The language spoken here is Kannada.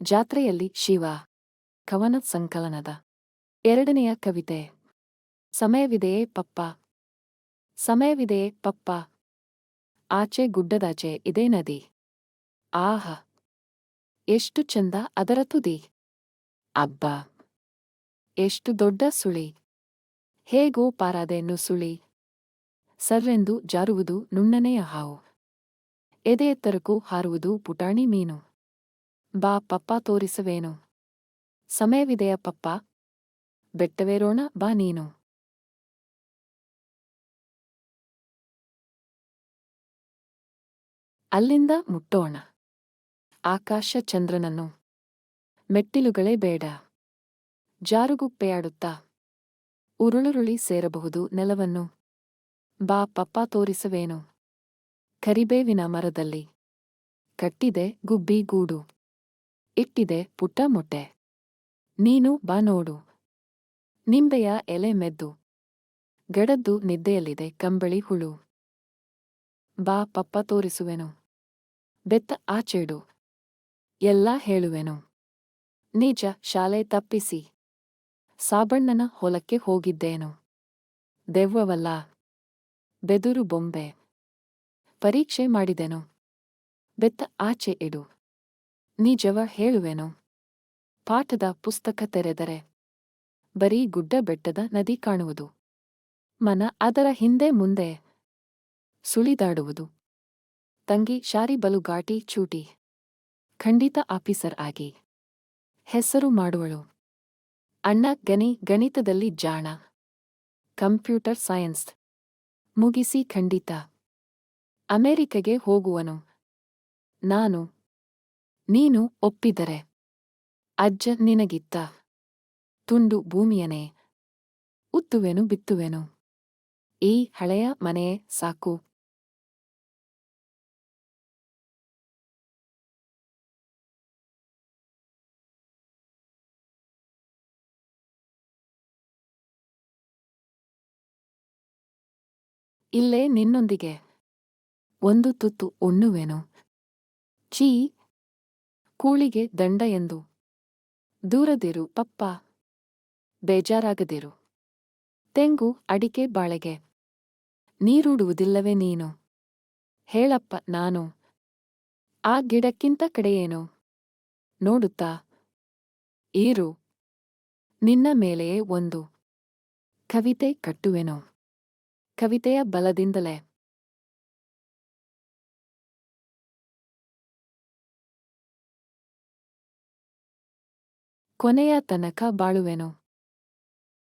ಜಾತ್ರೆಯಲ್ಲಿ ಶಿವ ಕವನ ಸಂಕಲನದ 2ನೆಯ ಕವಿತೆ. ಸಮಯವಿದೆಯೇ ಪಪ್ಪ, ಸಮಯವಿದೆಯೇ ಪಪ್ಪ, ಆಚೆ ಗುಡ್ಡದಾಚೆ ಇದೇ ನದಿ. ಆಹ, ಎಷ್ಟು ಚಂದ ಅದರ ತುದಿ. ಅಬ್ಬಾ, ಎಷ್ಟು ದೊಡ್ಡ ಸುಳಿ, ಹೇಗೋ ಪಾರಾದೆ ನುಸುಳಿ. ಸರ್ರೆಂದು ಜಾರುವುದು ನುಣ್ಣನೆಯ ಹಾವು, ಎದೆ ಎತ್ತರಕ್ಕೂ ಹಾರುವುದು ಪುಟಾಣಿ ಮೀನು. ಬಾ ಪಪ್ಪ ತೋರಿಸವೇನು, ಸಮಯವಿದೆಯ ಪಪ್ಪ, ಬೆಟ್ಟವೇರೋಣ ಬಾ ನೀನು. ಅಲ್ಲಿಂದ ಮುಟ್ಟೋಣ ಆಕಾಶ ಚಂದ್ರನನ್ನು, ಮೆಟ್ಟಿಲುಗಳೇ ಬೇಡ, ಜಾರುಗುಪ್ಪೆಯಾಡುತ್ತಾ ಉರುಳುರುಳಿ ಸೇರಬಹುದು ನೆಲವನ್ನು. ಬಾ ಪಪ್ಪ ತೋರಿಸವೇನು, ಕರಿಬೇವಿನ ಮರದಲ್ಲಿ ಕಟ್ಟಿದೆ ಗುಬ್ಬಿ ಗೂಡು, ಇಟ್ಟಿದೆ ಪುಟ್ಟ ಮೊಟ್ಟೆ, ನೀನು ಬಾ ನೋಡು. ನಿಂಬೆಯ ಎಲೆ ಮೆದ್ದು ಗಡದ್ದು ನಿದ್ದೆಯಲ್ಲಿದೆ ಕಂಬಳಿ ಹುಳು. ಬಾ ಪಪ್ಪ ತೋರಿಸುವೆನು, ಬೆತ್ತ ಆಚೆಡು, ಎಲ್ಲ ಹೇಳುವೆನು. ನಿಜ ಶಾಲೆ ತಪ್ಪಿಸಿ ಸಾಬಣ್ಣನ ಹೊಲಕ್ಕೆ ಹೋಗಿದ್ದೇನು. ದೆವ್ವವಲ್ಲ, ಬೆದುರು ಬೊಂಬೆ, ಪರೀಕ್ಷೆ ಮಾಡಿದೆನು. ಬೆತ್ತ ಆಚೆ ಇಡು, ನಿಜವ ಹೇಳುವೆನು. ಪಾಠದ ಪುಸ್ತಕ ತೆರೆದರೆ ಬರೀ ಗುಡ್ಡ ಬೆಟ್ಟದ ನದಿ ಕಾಣುವುದು. ಮನ ಅದರ ಹಿಂದೆ ಮುಂದೆ ಸುಳಿದಾಡುವುದು. ತಂಗಿ ಶಾರಿ ಬಲು ಘಾಟಿ ಚೂಟಿ, ಖಂಡಿತ ಆಫೀಸರ್ ಆಗಿ ಹೆಸರು ಮಾಡುವಳು. ಅಣ್ಣ ಗಣಿತದಲ್ಲಿ ಜಾಣ, ಕಂಪ್ಯೂಟರ್ ಸೈನ್ಸ್ ಮುಗಿಸಿ ಖಂಡಿತ ಅಮೆರಿಕೆಗೆ ಹೋಗುವನು. ನೀನು ಒಪ್ಪಿದರೆ ಅಜ್ಜ ನಿನಗಿತ್ತ ತುಂಡು ಭೂಮಿಯನೇ ಉತ್ತುವೆನು ಬಿತ್ತುವೆನು. ಈ ಹಳೆಯ ಮನೆಯೇ ಸಾಕು. ಇಲ್ಲೇ ನಿನ್ನೊಂದಿಗೆ ಒಂದು ತುತ್ತು ಉಣ್ಣುವೆನು. ಛೀ, ಕೂಳಿಗೆ ದಂಡ ಎಂದು ದೂರದಿರು ಪಪ್ಪ, ಬೇಜಾರಾಗದಿರು. ತೆಂಗು ಅಡಿಕೆ ಬಾಳೆಗೆ ನೀರೂಡುವುದಿಲ್ಲವೇ ನೀನು. ಹೇಳಪ್ಪ ನಾನು ಆ ಗಿಡಕ್ಕಿಂತ ಕಡೆಯೇನು ನೋಡುತ್ತಾ ಈರು. ನಿನ್ನ ಮೇಲೆಯೇ ಒಂದು ಕವಿತೆ ಕಟ್ಟುವೆನು, ಕವಿತೆಯ ಬಲದಿಂದಲೇ. ಕೊನೆಯ ತನಕ ಬಾಳುವೆನು.